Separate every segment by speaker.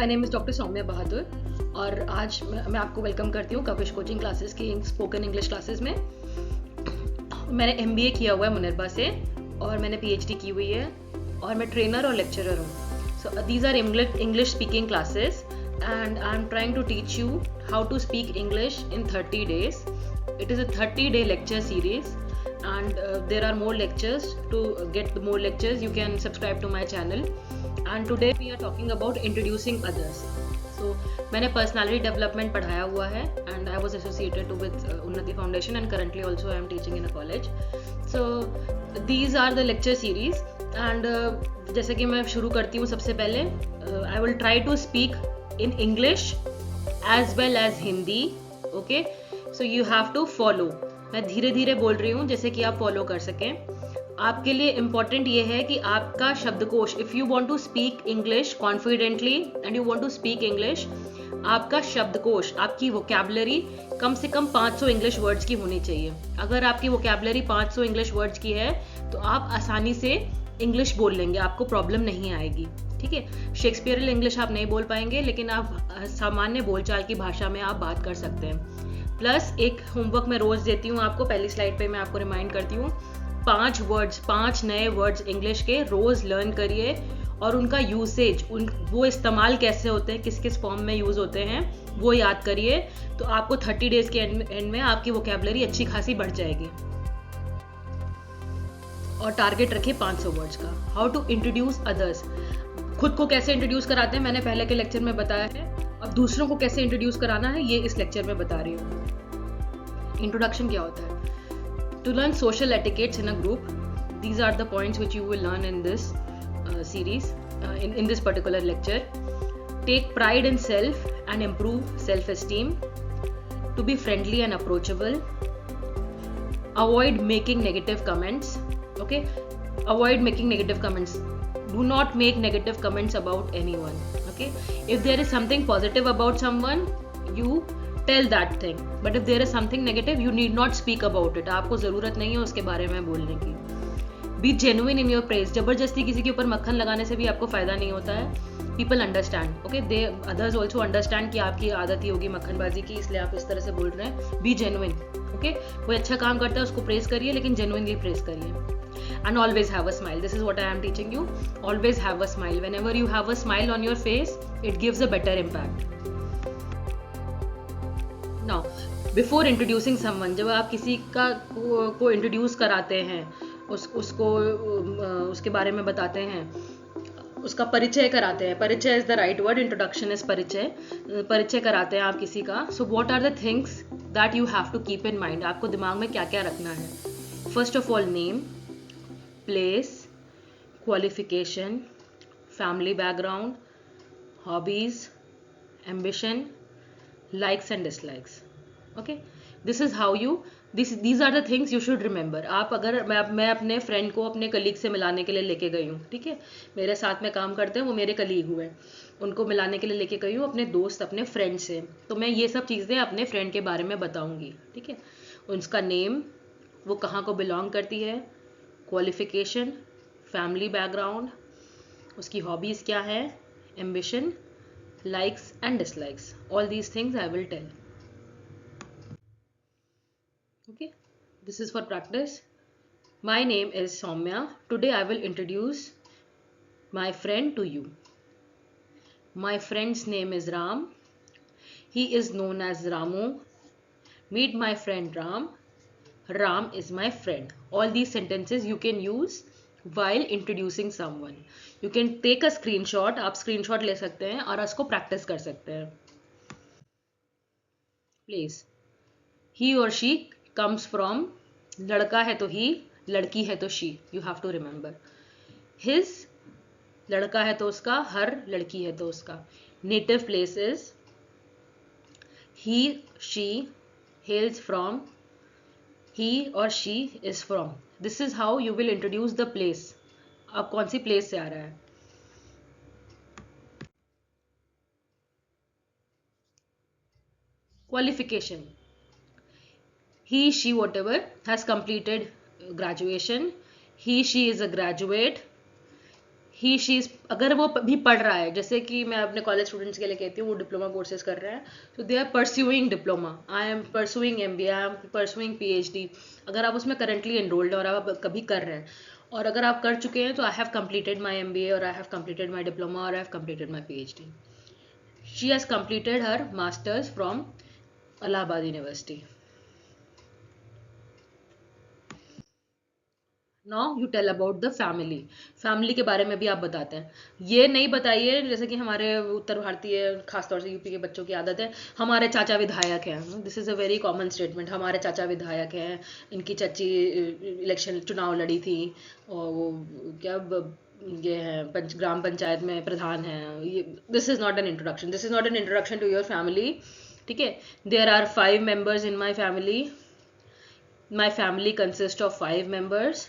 Speaker 1: My name is doctor Saumya Bahadur और आज मैं आपको वेलकम करती हूँ कविश कोचिंग क्लासेस की स्पोकन इंग्लिश क्लासेस में। मैंने MBA किया हुआ है मुनिरबा से और मैंने PhD की हुई है और मैं ट्रेनर और लेक्चरर हूँ। So these are English speaking classes and I'm trying to teach you how to speak English in 30 days. It is a 30-day lecture series and there are more lectures. To get more lectures, you can subscribe to my channel. And today we are talking about introducing others. So मैंने personality development पढ़ाया हुआ है and I was associated with Unnati Foundation and currently also I am teaching in a college. So these are the lecture series and जैसे कि मैं शुरू करती हूँ सबसे पहले I will try to speak in English as well as Hindi. Okay, so you have to follow. मैं धीरे धीरे बोल रही हूँ जैसे कि आप फॉलो कर सकें। आपके लिए इम्पॉर्टेंट ये है कि आपका शब्दकोश, if you want to speak English confidently and you want to speak English, आपका शब्दकोश, आपकी वोकैबुलरी कम से कम 500 इंग्लिश वर्ड्स की होनी चाहिए। अगर आपकी वोकैबुलरी 500 इंग्लिश वर्ड्स की है तो आप आसानी से इंग्लिश बोल लेंगे, आपको प्रॉब्लम नहीं आएगी। ठीक है, शेक्सपियरल इंग्लिश आप नहीं बोल पाएंगे लेकिन आप सामान्य बोलचाल की भाषा में आप बात कर सकते हैं। प्लस एक होमवर्क मैं रोज देती हूँ आपको, पहली स्लाइड पे मैं आपको रिमाइंड करती हूँ, 5 नए वर्ड्स इंग्लिश के रोज लर्न करिए और उनका यूसेज, वो इस्तेमाल कैसे होते हैं, किस किस फॉर्म में यूज होते हैं वो याद करिए। तो आपको 30 डेज के एंड में आपकी वोकैबुलरी अच्छी खासी बढ़ जाएगी। और टारगेट रखिए 500 वर्ड्स का। हाउ टू इंट्रोड्यूस अदर्स, खुद को कैसे इंट्रोड्यूस कराते हैं मैंने पहले के लेक्चर में बताया है, और दूसरों को कैसे इंट्रोड्यूस कराना है ये इस लेक्चर में बता रही हूँ। इंट्रोडक्शन क्या होता है? To learn social etiquettes in a group, these are the points which you will learn in this series, in this particular lecture. Take pride in self and improve self-esteem. To be friendly and approachable. Avoid making negative comments. Okay, avoid making negative comments. Do not make negative comments about anyone. Okay, if there is something positive about someone, you tell that thing. But if there is something negative, you need not speak about it. आपको जरूरत नहीं है उसके बारे में बोलने की। Be genuine in your praise. जबरदस्ती किसी के ऊपर मक्खन लगाने से भी आपको फायदा नहीं होता है। People understand. Okay, they others also understand कि आपकी आदत ही होगी मक्खनबाजी की, इसलिए आप इस तरह से बोल रहे हैं। Be genuine. Okay, कोई अच्छा काम करता है उसको प्रेज करिए लेकिन genuinely प्रेज करिए। And always have a smile. This is what I am teaching you. Always have a smile. Whenever you have a smile on your face, it gives a better impact. Now, before introducing someone, जब आप किसी को introduce कराते हैं, उसको उसके बारे में बताते हैं, उसका परिचय कराते हैं, परिचय is the right word, introduction is परिचय कराते हैं आप किसी का। So what are the things that you have to keep in mind, आपको दिमाग में क्या क्या रखना है? First of all, name, place, qualification, family background, hobbies, ambition, likes and dislikes. Okay, this is how you these are the things you should remember. आप अगर मैं अपने फ्रेंड को अपने कलीग से मिलाने के लिए लेके गई हूँ, ठीक है, मेरे साथ में काम करते हैं, वो मेरे कलीग हुए, उनको मिलाने के लिए लेके गई हूँ अपने दोस्त, अपने फ्रेंड से, तो मैं ये सब चीज़ें अपने फ्रेंड के बारे में बताऊंगी। ठीक है, उसका नेम, वो कहाँ को बिलोंग करती है, क्वालिफिकेशन, फैमिली बैकग्राउंड, उसकी हॉबीज़ क्या है, ambition, likes and dislikes. All these things I will tell. Okay, this is for practice. My name is Soumya. Today I will introduce my friend to you. My friend's name is Ram. He is known as Ramu. Meet my friend Ram. Ram is my friend. All these sentences you can use while introducing someone. You can take a screenshot. आप screenshot ले सकते हैं और उसको practice कर सकते हैं. Please. He or she comes from, लड़का है तो he, लड़की है तो she. You have to remember. His, लड़का है तो उसका, her, लड़की है तो उसका. Native place is, he, she hails from, he or she is from. This is how you will introduce the place. अब कौन सी प्लेस से आ रहा है? Qualification. He, she, whatever has completed graduation. He, she is a graduate. He she अगर वो भी पढ़ रहा है, जैसे कि मैं अपने कॉलेज स्टूडेंट्स के लिए कहती हूँ, वो डिप्लोमा कोर्सेज कर रहे हैं, तो they are pursuing diploma, I am pursuing MBA, I am pursuing PhD. अगर आप उसमें करंटली एनरोल्ड और आप कभी कर रहे हैं, और अगर आप कर चुके हैं, तो I have completed my MBA, और I have completed my diploma, और I have completed my PhD. She has completed her masters from Allahabad university. Now you tell about the family. Family के बारे में भी आप बताते हैं। ये नहीं बताइए जैसे कि हमारे उत्तर भारतीय, खासतौर से यूपी के बच्चों की आदत है, हमारे चाचा विधायक हैं। This is a very common statement, हमारे चाचा विधायक हैं, इनकी चाची इलेक्शन चुनाव लड़ी थी, और वो क्या ये है ग्राम पंचायत में प्रधान है। ये this is not an introduction, this is not an introduction to your family. ठीक है। There are 5 members in my family, my family consists of 5 members.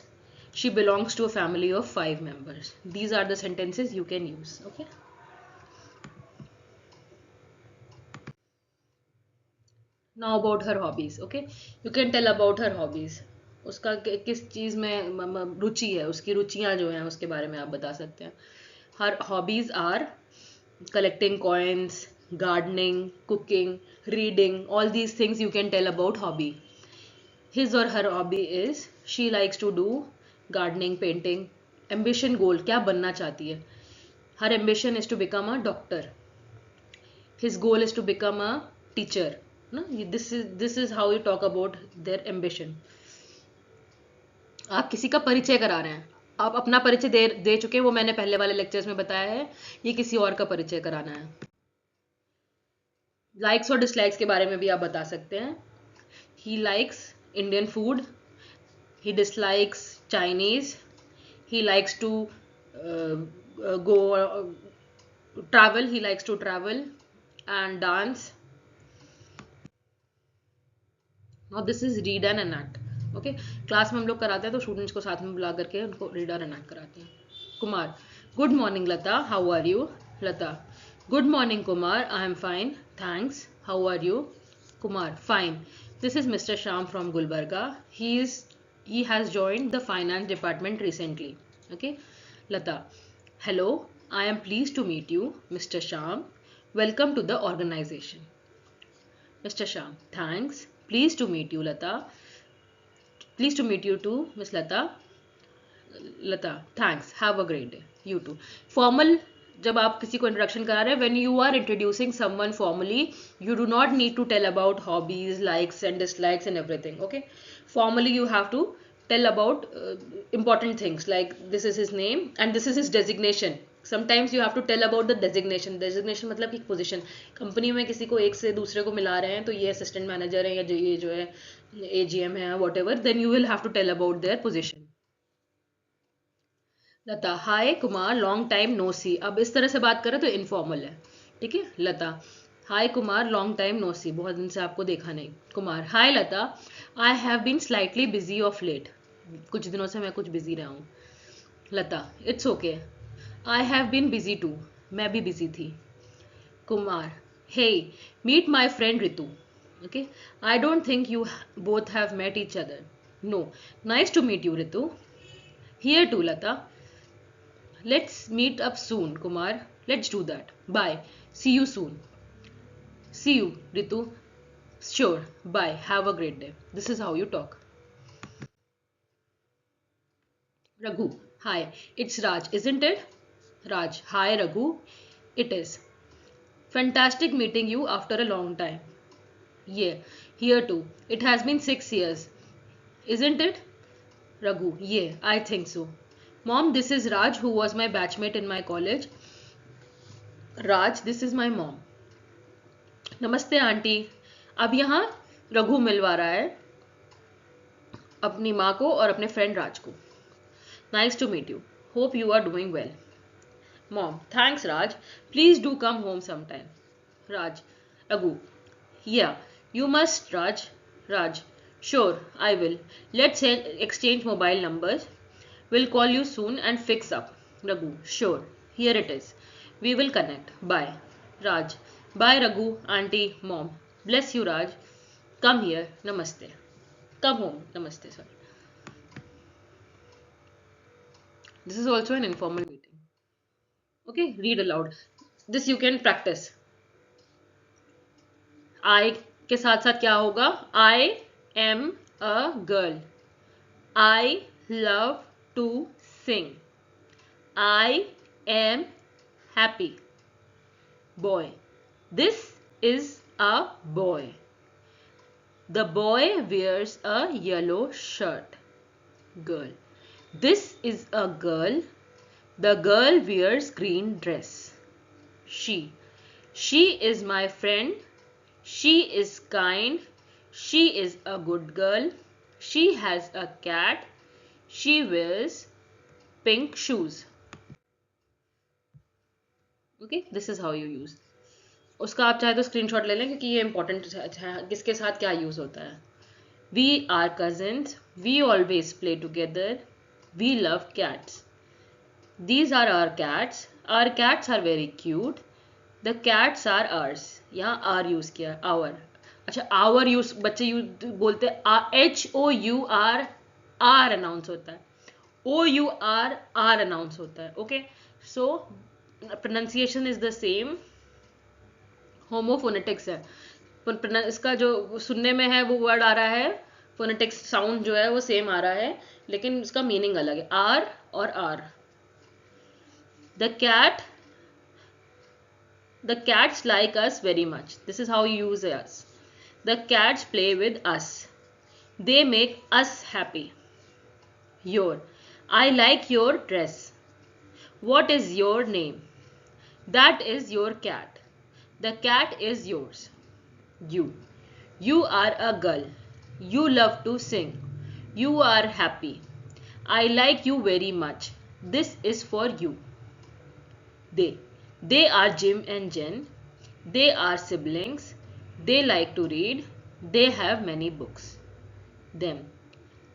Speaker 1: She belongs to a family of 5 members. These are the sentences you can use. Okay. Now about her hobbies. Okay. You can tell about her hobbies. उसका किस चीज़ में रुचि है, उसकी रुचियाँ जो हैं उसके बारे में आप बता सकते हैं. Her hobbies are collecting coins, gardening, cooking, reading. All these things you can tell about hobby. His or her hobby is she likes to do gardening, painting. Ambition, goal, क्या बनना चाहती है? Her ambition is to become a doctor. His goal is to become a teacher. No, this is how you talk about their ambition. आप किसी का परिचय करा रहे हैं, आप अपना परिचय दे चुके हैं, वो मैंने पहले वाले लेक्चर्स में बताया है। ये किसी और का परिचय कराना है। लाइक्स और डिसलाइक्स के बारे में भी आप बता सकते हैं। He likes Indian food. He dislikes Chinese. He likes to go travel. He likes to travel and dance. Now this is read and enact. Okay, class में हम लोग कराते हैं तो स्टूडेंट्स को साथ में बुला करके उनको रीड और enact कराते हैं. Kumar, good morning Lata, how are you? Lata, good morning Kumar, I am fine, thanks, how are you? Kumar, fine. This is Mr. Sham from Gulbarga. He has joined the finance department recently. Okay. Lata, hello. I am pleased to meet you, Mr. Sham. Welcome to the organization. Mr. Sham, thanks. Pleased to meet you, Lata. Pleased to meet you too, Miss Lata. Lata, thanks, have a great day, you too. Formal जब आप किसी को introduction करा रहे हैं, when you are introducing someone formally, you do not need to tell about hobbies, likes and dislikes and everything. Okay, formally you have to tell about important things like this is his name and this is his designation. Sometimes you have to tell about the designation. Designation मतलब एक position. Company में किसी को एक से दूसरे को मिला रहे हैं, तो ये असिस्टेंट मैनेजर है, या ये जो है एजीएम है, whatever, then you will have to tell about their position. Lata, hi Kumar, long time no see. अब इस तरह से बात करें तो इनफॉर्मल है. ठीक है. Lata, hi Kumar, long time no see, बहुत दिन से आपको देखा नहीं. Kumar, hi Lata, I have been slightly busy of late. कुछ दिनों से मैं कुछ बिजी रहा हूँ. Lata, it's okay, I have been busy too. मैं भी बिजी थी. Kumar, hey, meet my friend Ritu. Okay, I don't think you both have met each other. No, nice to meet you Ritu. Here to Lata. Let's meet up soon, Kumar. Let's do that. Bye. See you soon. See you, Ritu. Sure. Bye. Have a great day. This is how you talk. Raghu. Hi. It's Raj, isn't it? Raj. Hi, Raghu. It is. Fantastic meeting you after a long time. Yeah. Here too. It has been 6 years. Isn't it? Raghu. Yeah, I think so. Mom, this is Raj, who was my batchmate in my college. Raj, this is my mom. नमस्ते aunty. अब यहाँ रघु मिलवा रहा है अपनी माँ को और अपने फ्रेंड राज को. Nice to meet you. Hope you are doing well. Mom, thanks Raj. Please do come home sometime. Raj. Raghu, yeah you must Raj. Raj, sure I will. Let's exchange mobile numbers. We'll call you soon and fix up. Raghu, sure. Here it is. We will connect. Bye. Raj, bye Raghu, auntie, mom. Bless you, Raj. Come here. Namaste. Come home. Namaste, sorry. This is also an informal meeting. Okay, read aloud. This you can practice. I के साथ साथ क्या होगा? I am a girl. I love to sing. I am happy. Boy. This is a boy. The boy wears a yellow shirt. Girl. This is a girl. The girl wears green dress. She. She is my friend. She is kind. She is a good girl. She has a cat. She wears pink shoes. Okay, this is how you use. उसका आप चाहे तो screenshot ले लें क्योंकि ये important है किसके साथ क्या यूज होता है. We are cousins. We always play together. We love cats. These are our cats. Our cats are very cute. The cats are ours. यहाँ R यूज किया. Our. अच्छा, our यूज बच्चे बोलते HOUR R अनाउंस होता है. OUR announce होता है. Okay, so pronunciation is the same. Homophonetics है. इसका जो सुनने में है वो वर्ड आ रहा है, फोनेटिक्स साउंड जो है वो सेम आ रहा है, लेकिन इसका मीनिंग अलग है. आर और are. The cats like us very much. This is how you use us. The cats play with us. They make us happy. Your. I like your dress. What is your name? That is your cat. The cat is yours. You. You are a girl. You love to sing. You are happy. I like you very much. This is for you. They. They are Jim and Jen. They are siblings. They like to read. They have many books. Them.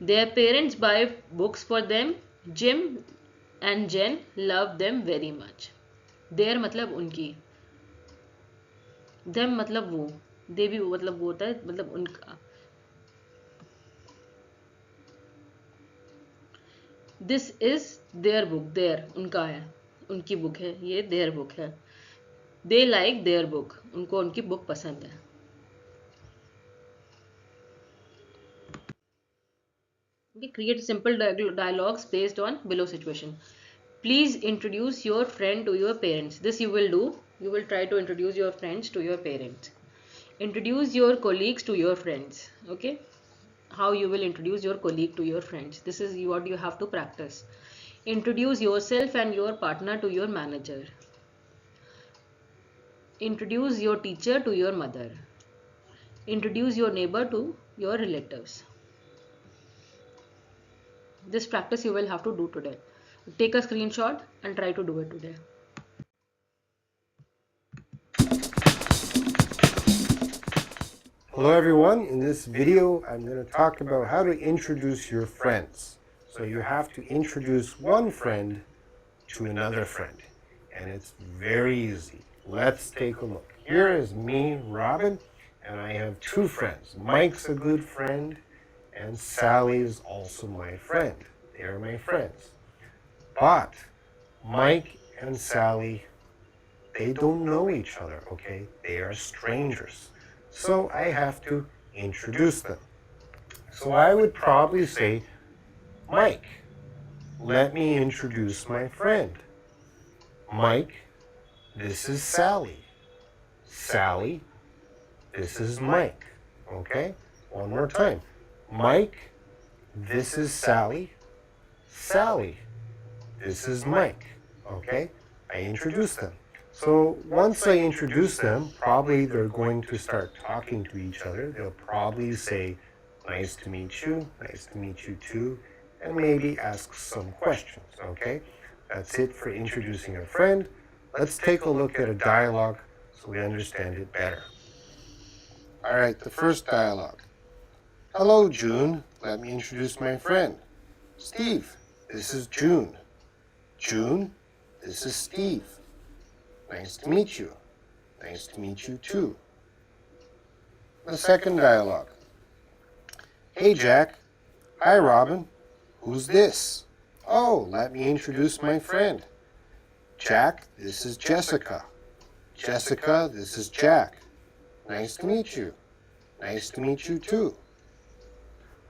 Speaker 1: Their parents buy books for them. Jim and Jen love them very much. Their मतलब उनकी. Them मतलब वो. They भी मतलब वो होता है, मतलब उनका. This is their book. Their उनका है, उनकी बुक है. ये their book है. They like their book. उनको उनकी बुक पसंद है. Okay, create simple dialogues based on below situation. Please introduce your friend to your parents. This you will do. You will try to introduce your friends to your parents. Introduce your colleagues to your friends. Okay, how you will introduce your colleague to your friends. This is what you have to practice. Introduce yourself and your partner to your manager. Introduce your teacher to your mother. Introduce your neighbor to your relatives. This practice you will have to do today. Take a screenshot and try to do it today.
Speaker 2: Hello everyone, in this video I'm going to talk about how to introduce your friends. So you have to introduce one friend to another friend, and it's very easy. Let's take a look. Here is me, Robin, and I have two friends. Mike's a good friend and Sally is also my friend. They are my friends. But Mike and Sally, they don't know each other, okay? They are strangers. So I have to introduce them. So I would probably say, Mike, let me introduce my friend. Mike, this is Sally. Sally, this is Mike. Okay? One more time. Mike, this is Sally. Sally, this is Mike. Okay? I introduce them. So once I introduce them, probably they're going to start talking to each other. They'll probably say, nice to meet you too, and maybe ask some questions, okay? That's it for introducing a friend. Let's take a look at a dialogue so we understand it better. All right, the first dialogue. Hello, June. Let me introduce my friend. Steve, this is June. June, this is Steve. Nice to meet you. Nice to meet you too. The second dialogue. Hey, Jack. Hi, Robin. Who's this? Oh, let me introduce my friend. Jack, this is Jessica. Jessica, this is Jack. Nice to meet you. Nice to meet you too.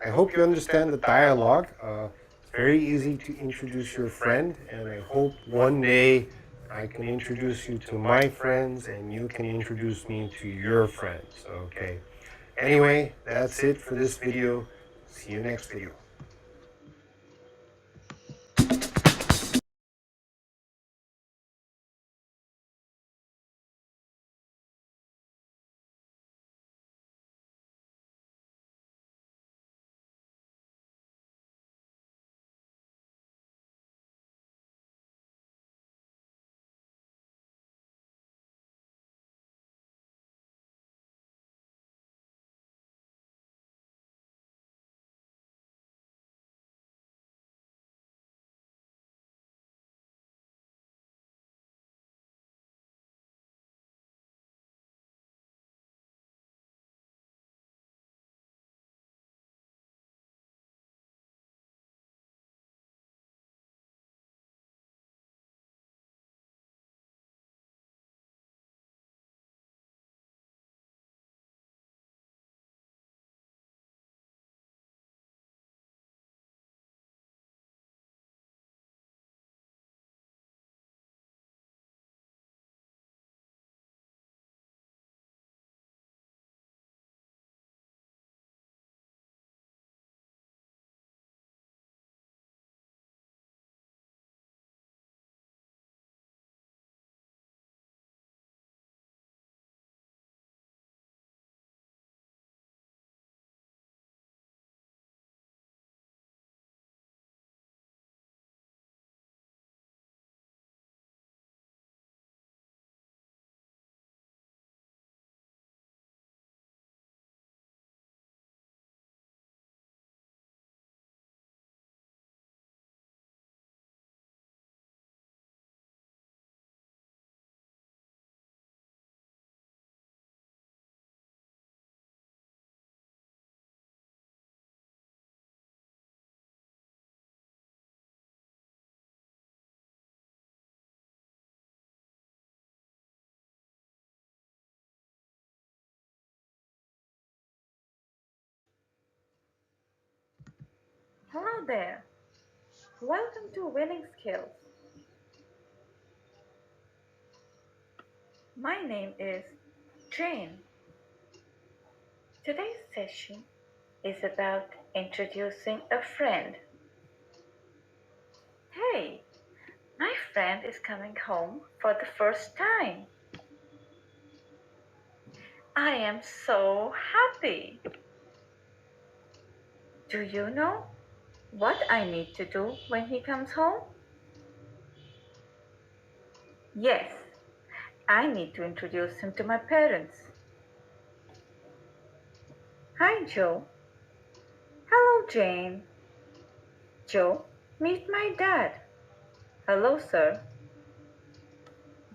Speaker 2: I hope you understand the dialogue. It's very easy to introduce your friend, and I hope one day I can introduce you to my friends and you can introduce me to your friends. Okay. Anyway, that's it for this video. See you next video.
Speaker 3: Hello there. Welcome to Winning Skills. My name is Jane. Today's session is about introducing a friend. Hey, my friend is coming home for the first time. I am so happy. Do you know what I need to do when he comes home? Yes, I need to introduce him to my parents. Hi, Joe. Hello, Jane. Joe, meet my dad. Hello, sir.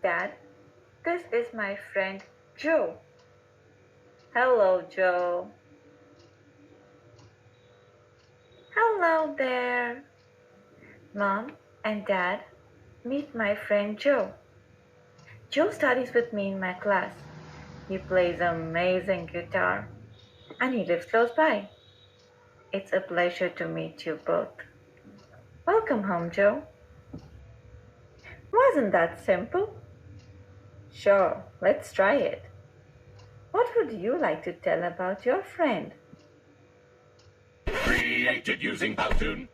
Speaker 3: Dad, this is my friend Joe. Hello, Joe. Hello there. Mom and Dad, meet my friend Joe. Joe studies with me in my class. He plays amazing guitar and he lives close by. It's a pleasure to meet you both. Welcome home, Joe. Wasn't that simple? Sure, let's try it. What would you like to tell about your friend?
Speaker 4: Created using Powtoon.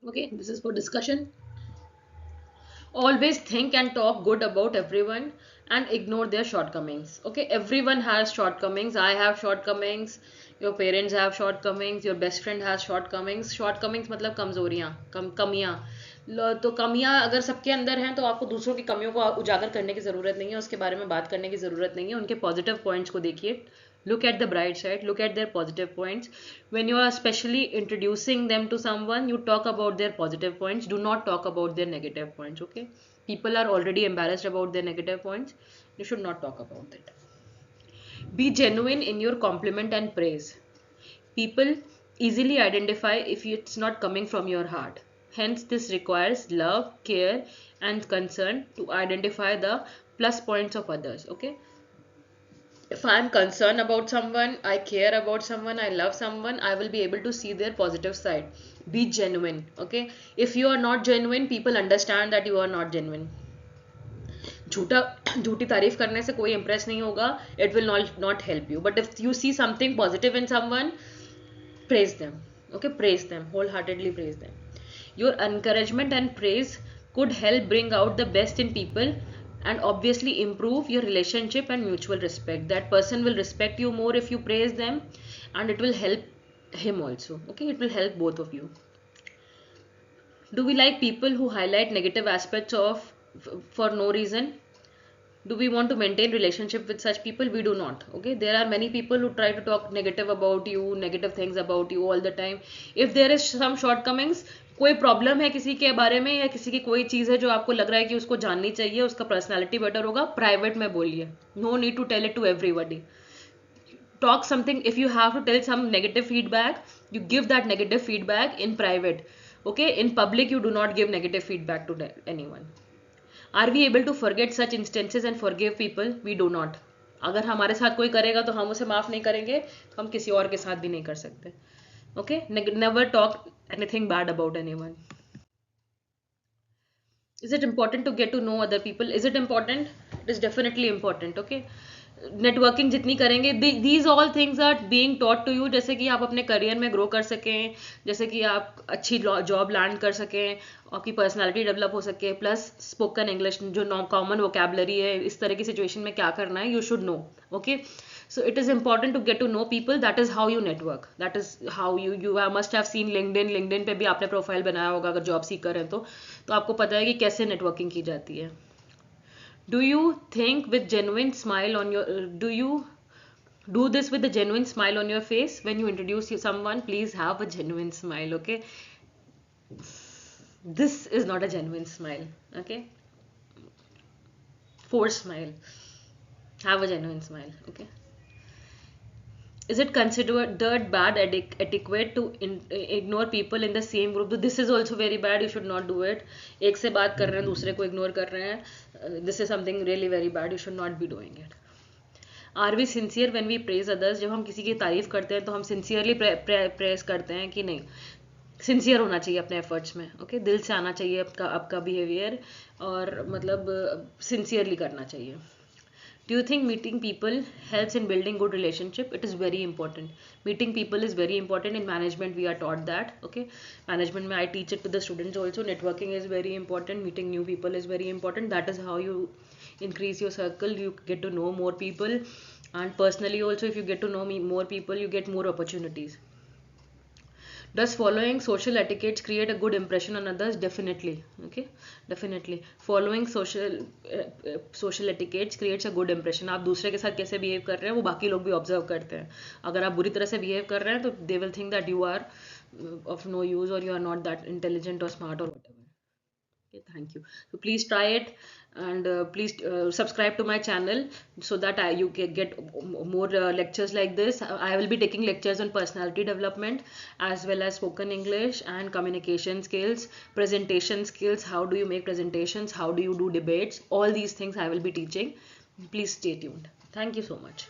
Speaker 1: Okay, this is for discussion. Always think and talk good about everyone and ignore their shortcomings. Okay, everyone has shortcomings. I have shortcomings, your parents have shortcomings, your best friend has shortcomings. Shortcomings मतलब कमजोरियाँ, कमियाँ। तो कमियाँ अगर सबके अंदर हैं तो आपको दूसरों की कमियों को उजागर करने की ज़रूरत नहीं है, उसके बारे में बात करने की ज़रूरत नहीं है। उनके पॉजिटिव पॉइंट्स को देखिए, look at the bright side, look at their positive points. When you are especially introducing them to someone, you talk about their positive points, do not talk about their negative points. Okay, people are already embarrassed about their negative points, you should not talk about it. Be genuine in your compliment and praise. People easily identify if it's not coming from your heart. Hence, this requires love, care, and concern to identify the plus points of others. Okay, if I'm concerned about someone, I care about someone, I love someone, I will be able to see their positive side. Be genuine. Okay, if you are not genuine, people understand that you are not genuine. झूठा झूठी तारीफ करने से कोई impress नहीं होगा, it will not help you. But if you see something positive in someone, praise them. Okay, praise them, wholeheartedly praise them. Your encouragement and praise could help bring out the best in people and obviously improve your relationship and mutual respect. That person will respect you more if you praise them, and it will help him also. Okay, it will help both of you. Do we like people who highlight negative aspects of for no reason? Do we want to maintain relationship with such people? We do not. Okay, there are many people who try to talk negative about you, negative things about you all the time. If there is some shortcomings, कोई problem है किसी के बारे में या किसी की कोई चीज़ है जो आपको लग रहा है कि उसको जाननी चाहिए, उसका पर्सनालिटी बेटर होगा, प्राइवेट में बोलिए. No need to tell it to everybody. Talk something. If you have to tell some negative feedback, you give that negative feedback in private. Okay, in public you do not give negative feedback to anyone. Are we able to forget such instances and forgive people? We do not. अगर हमारे साथ कोई करेगा तो हम उसे माफ नहीं करेंगे, तो हम किसी और के साथ भी नहीं कर सकते. Okay, never talk anything bad about anyone. Is it important to get to know other people? Is it important? It is definitely important. Okay, networking जितनी करेंगे, these all things are being taught to you, जैसे कि आप अपने career में grow कर सकें, जैसे कि आप अच्छी जॉब लैंड कर सकें, आपकी पर्सनालिटी डेवलप हो सके, प्लस स्पोकन इंग्लिश जो नॉन कॉमन वोकेबलरी है, इस तरह की सिचुएशन में क्या करना है, you should know. Okay, so it is important to get to know people. That is how you network. That is how you must have seen LinkedIn पे भी आपने प्रोफाइल बनाया होगा अगर जॉब सीकर हैं तो आपको पता है कि कैसे नेटवर्किंग की जाती है. Do you think with genuine smile on your do you do this with a genuine smile on your face when you introduce someone? Please have a genuine smile. Okay, this is not a genuine smile. Okay, forced smile. Have a genuine smile. Okay, is it considered bad etiquette to ignore people in the same group? This is also very bad. You should not do it. एक से बात कर रहे हैं, दूसरे को ignore कर रहे हैं. This is something really very bad. You should not be doing it. Are we sincere when we praise others? जब हम किसी की तारीफ करते हैं तो हम सिंसियरली प्रेस करते हैं कि नहीं? सिंसियर होना चाहिए अपने एफर्ट्स में. ओके, दिल से आना चाहिए आपका बिहेवियर, और मतलब सिंसियरली करना चाहिए. Do you think meeting people helps in building good relationship? It is very important. Meeting people is very important. In management we are taught that. Okay, management mein I teach it to the students also. Networking is very important. Meeting new people is very important. That is how you increase your circle. You get to know more people, and personally also, if you get to know more people, you get more opportunities. Does following social etiquettes create a good impression on others? Definitely. Okay, definitely. Following social etiquettes creates a good impression. आप दूसरे के साथ कैसे behave कर रहे हैं वो बाकी लोग भी ऑब्जर्व करते हैं. अगर आप बुरी तरह से बिहेव कर रहे हैं तो they will think that you are of no use, or you are not that intelligent or smart or whatever. Okay, thank you. So please try it, and please subscribe to my channel so that you get more lectures like this. I will be taking lectures on personality development as well as spoken English and communication skills, presentation skills, how do you make presentations, how do you do debates, all these things I will be teaching. Please stay tuned. Thank you so much.